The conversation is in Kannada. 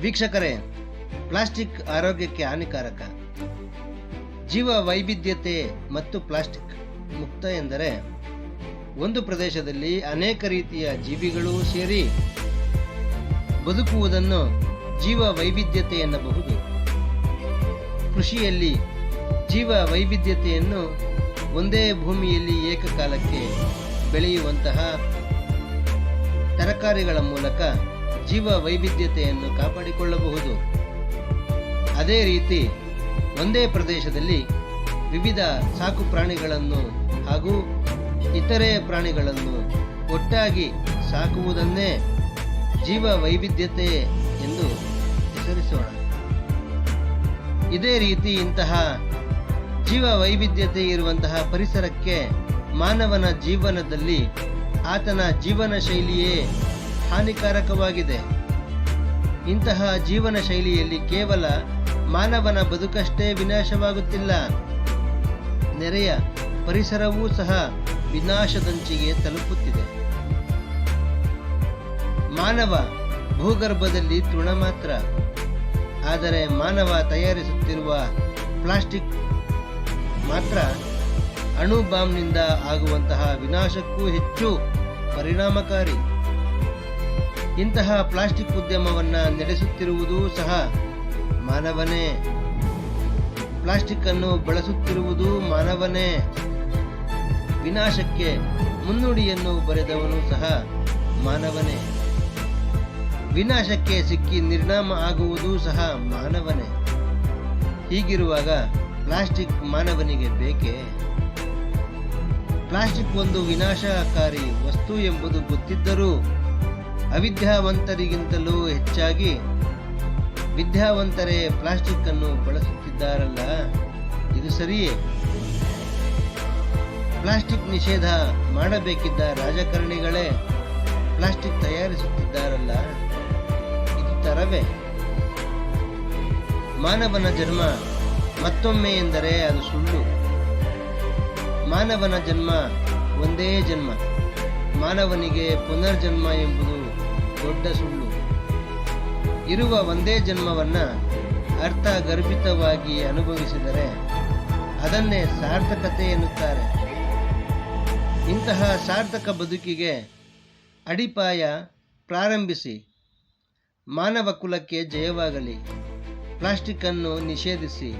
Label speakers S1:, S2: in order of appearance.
S1: ವೀಕ್ಷಕರೇ, ಪ್ಲಾಸ್ಟಿಕ್ ಆರೋಗ್ಯಕ್ಕೆ ಹಾನಿಕಾರಕ. ಜೀವ ವೈವಿಧ್ಯತೆ ಮತ್ತು ಪ್ಲಾಸ್ಟಿಕ್ ಮುಕ್ತ ಎಂದರೆ ಒಂದು ಪ್ರದೇಶದಲ್ಲಿ ಅನೇಕ ರೀತಿಯ ಜೀವಿಗಳು ಸೇರಿ ಬದುಕುವುದನ್ನು ಜೀವ ವೈವಿಧ್ಯತೆ ಎನ್ನಬಹುದು. ಕೃಷಿಯಲ್ಲಿ ಜೀವ ವೈವಿಧ್ಯತೆಯನ್ನು ಒಂದೇ ಭೂಮಿಯಲ್ಲಿ ಏಕಕಾಲಕ್ಕೆ ಬೆಳೆಯುವಂತಹ ತರಕಾರಿಗಳ ಮೂಲಕ ಜೀವ ವೈವಿಧ್ಯತೆಯನ್ನು ಕಾಪಾಡಿಕೊಳ್ಳಬಹುದು. ಅದೇ ರೀತಿ ಒಂದೇ ಪ್ರದೇಶದಲ್ಲಿ ವಿವಿಧ ಸಾಕು ಪ್ರಾಣಿಗಳನ್ನು ಹಾಗೂ ಇತರೆ ಪ್ರಾಣಿಗಳನ್ನು ಒಟ್ಟಾಗಿ ಸಾಕುವುದನ್ನೇ ಜೀವ ವೈವಿಧ್ಯತೆ ಎಂದು ಹೆಸರಿಸೋಣ. ಇದೇ ರೀತಿ ಇಂತಹ ಜೀವ ವೈವಿಧ್ಯತೆ ಇರುವಂತಹ ಪರಿಸರಕ್ಕೆ ಮಾನವನ ಜೀವನದಲ್ಲಿ ಆತನ ಜೀವನ ಶೈಲಿಯೇ ಹಾನಿಕಾರಕವಾಗಿದೆ. ಇಂತಹ ಜೀವನ ಶೈಲಿಯಲ್ಲಿ ಕೇವಲ ಮಾನವನ ಬದುಕಷ್ಟೇ ವಿನಾಶವಾಗುತ್ತಿಲ್ಲ, ನೆರೆಯ ಪರಿಸರವೂ ಸಹ ವಿನಾಶದಂಚಿಗೆ ತಲುಪುತ್ತಿದೆ. ಮಾನವ ಭೂಗರ್ಭದಲ್ಲಿ ತೃಣ ಮಾತ್ರ. ಆದರೆ ಮಾನವ ತಯಾರಿಸುತ್ತಿರುವ ಪ್ಲಾಸ್ಟಿಕ್ ಮಾತ್ರ ಅಣು ಬಾಂಬ್ನಿಂದ ಆಗುವಂತಹ ವಿನಾಶಕ್ಕೂ ಹೆಚ್ಚು ಪರಿಣಾಮಕಾರಿ. ಇಂತಹ ಪ್ಲಾಸ್ಟಿಕ್ ಉದ್ಯಮವನ್ನ ನಡೆಸುತ್ತಿರುವುದೂ ಸಹ ಮಾನವನೇ. ಪ್ಲಾಸ್ಟಿಕ್ ಅನ್ನು ಬಳಸುತ್ತಿರುವುದು ಮಾನವನೇ. ವಿನಾಶಕ್ಕೆ ಮುನ್ನುಡಿಯನ್ನು ಬರೆದವನು ಸಹ ಮಾನವನೇ. ವಿನಾಶಕ್ಕೆ ಸಿಕ್ಕಿ ನಿರ್ನಾಮ ಆಗುವುದೂ ಸಹ ಮಾನವನೇ. ಹೀಗಿರುವಾಗ ಪ್ಲಾಸ್ಟಿಕ್ ಮಾನವನಿಗೆ ಬೇಕೇ? ಪ್ಲಾಸ್ಟಿಕ್ ಒಂದು ವಿನಾಶಕಾರಿ ವಸ್ತು ಎಂಬುದು ಗೊತ್ತಿದ್ದರೂ ಅವಿದ್ಯಾವಂತರಿಗಿಂತಲೂ ಹೆಚ್ಚಾಗಿ ವಿದ್ಯಾವಂತರೇ ಪ್ಲಾಸ್ಟಿಕ್ ಅನ್ನು ಬಳಸುತ್ತಿದ್ದಾರಲ್ಲ, ಇದು ಸರಿಯೇ? ಪ್ಲಾಸ್ಟಿಕ್ ನಿಷೇಧ ಮಾಡಬೇಕಿದ್ದ ರಾಜಕಾರಣಿಗಳೇ ಪ್ಲಾಸ್ಟಿಕ್ ತಯಾರಿಸುತ್ತಿದ್ದಾರಲ್ಲ, ಇದು ತರವೇ? ಮಾನವನ ಜನ್ಮ ಮತ್ತೊಮ್ಮೆ ಎಂದರೆ ಅದು ಸುಳ್ಳು. ಮಾನವನ ಜನ್ಮ ಒಂದೇ ಜನ್ಮ. ಮಾನವನಿಗೆ ಪುನರ್ಜನ್ಮ ಎಂಬುದು ದೊಡ್ಡ ಸುಳ್ಳು. ಇರುವ ಒಂದೇ ಜನ್ಮವನ್ನ ಅರ್ಥಗರ್ಭಿತವಾಗಿ ಅನುಭವಿಸಿದರೆ ಅದನ್ನೇ ಸಾರ್ಥಕತೆ ಎನ್ನುತ್ತಾರೆ. ಇಂತಹ ಸಾರ್ಥಕ ಬದುಕಿಗೆ ಅಡಿಪಾಯ ಪ್ರಾರಂಭಿಸಿ. ಮಾನವ ಕುಲಕ್ಕೆ ಜಯವಾಗಲಿ. ಪ್ಲಾಸ್ಟಿಕ್ ಅನ್ನು ನಿಷೇಧಿಸಿ.